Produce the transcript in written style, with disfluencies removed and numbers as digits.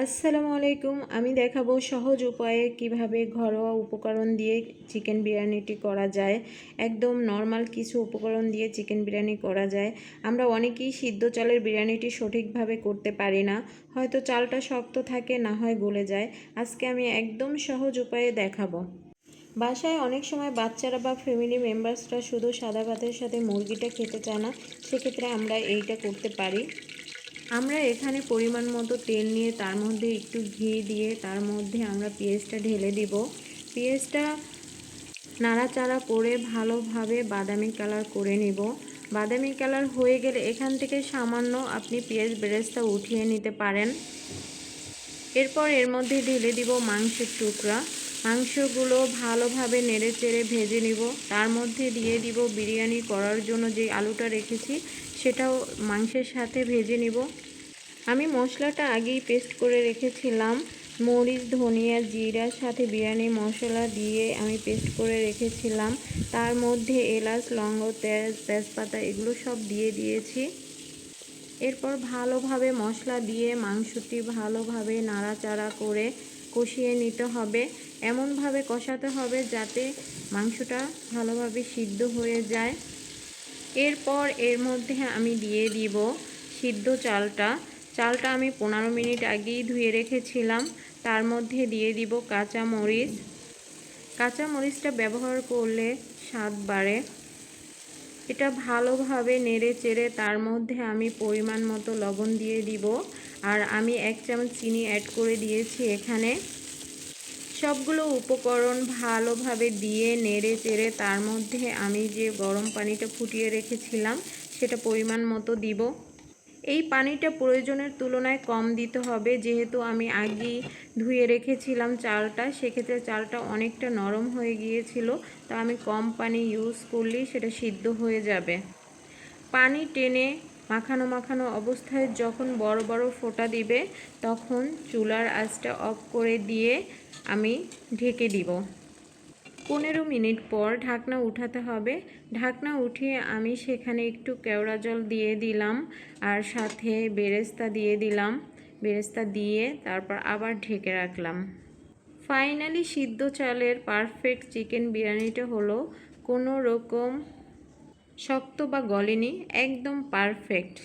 আসসালামু আলাইকুম। আমি দেখাবো সহজ উপায়ে কিভাবে ঘরোয়া উপকরণ দিয়ে চিকেন বিরিয়ানিটি করা যায়। একদম নর্মাল কিছু উপকরণ দিয়ে চিকেন বিরিয়ানি করা যায়। আমরা অনেকেই সিদ্ধ চালের বিরিয়ানিটি সঠিকভাবে করতে পারি না, হয়তো চালটা শক্ত থাকে, না হয় গলে যায়। আজকে আমি একদম সহজ উপায়ে দেখাবো। বাসায় অনেক সময় বাচ্চারা বা ফ্যামিলি মেম্বার্সরা শুধু সাদা ভাতের সাথে মুরগিটা খেতে চায় না, সেক্ষেত্রে আমরা এইটা করতে পারি। আমরা এখানে পরিমাণ মতো তেল নিয়ে তার মধ্যে একটু ঘি দিয়ে তার মধ্যে আমরা পেঁয়াজটা ঢেলে দিব। পেঁয়াজটা নাড়াচাড়া করে ভালোভাবে বাদামি কালার করে নিব। বাদামি কালার হয়ে গেলে এখান থেকে সামান্য আপনি পেঁয়াজ বেরেস্তা উঠিয়ে নিতে পারেন। এরপর এর মধ্যে ঢেলে দিব মাংসের টুকরা। মাংসগুলো ভালোভাবে নেড়েচেড়ে ভেজে নিব। তার মধ্যে দিয়ে দিব বিরিয়ানি করার জন্য যে আলুটা রেখেছি, সেটাও মাংসের সাথে ভেজে নিব। আমি মশলাটা আগেই পেস্ট করে রেখেছিলাম। মরিচ, ধনিয়া, জিরার সাথে বিরিয়ানি মশলা দিয়ে আমি পেস্ট করে রেখেছিলাম। তার মধ্যে এলাচ, লবঙ্গ, তেজপাতা এগুলো সব দিয়ে দিয়েছি। এরপর ভালোভাবে মশলা দিয়ে মাংসটি ভালোভাবে নাড়াচাড়া করে কষিয়ে নিতে হবে। এমনভাবে কষাতে হবে যাতে মাংসটা ভালোভাবে সিদ্ধ হয়ে যায়। এরপর এর মধ্যে আমি দিয়ে দিব সিদ্ধ চালটা। আমি 15 মিনিট আগেই ধুয়ে রেখেছিলাম। তার মধ্যে দিয়ে দিব কাঁচা মরিচ। কাঁচা মরিচটা ব্যবহার করলে স্বাদ বাড়ে। এটা ভালোভাবে নেড়ে চেড়ে তার মধ্যে আমি পরিমাণ মতো লবণ দিয়ে দিব। আর আমি 1 চামচ চিনি অ্যাড করে দিয়েছি এখানে। সবগুলো উপকরণ ভালোভাবে দিয়ে নেড়ে চেড়ে তার মধ্যে আমি যে গরম পানিটা ফুটিয়ে রেখেছিলাম সেটা পরিমাণ মতো দিব। এই পানিটা প্রয়োজনের তুলনায় কম দিতে হবে, যেহেতু আমি আগেই ধুয়ে রেখেছিলাম চালটা, সেক্ষেত্রে চালটা অনেকটা নরম হয়ে গিয়েছিল। তো আমি কম পানি ইউজ করলেই সেটা সিদ্ধ হয়ে যাবে। পানি টেনে মাখানো মাখানো অবস্থায় যখন বড় বড় ফোঁটা দিবে, তখন চুলার আঁচটা অফ করে দিয়ে আমি ঢেকে দিব। 15 মিনিট পর ঢাকনা উঠাতে হবে। ঢাকনা উঠিয়ে আমি সেখানে একটু কেওড়া জল দিয়ে দিলাম, আর সাথে বেরেস্তা দিয়ে দিলাম। বেরেস্তা দিয়ে তারপর আবার ঢেকে রাখলাম। ফাইনালি সিদ্ধ চালের পারফেক্ট চিকেন বিরিয়ানিটা হলো। কোনো রকম শক্ত বা গলেনি, একদম পারফেক্ট।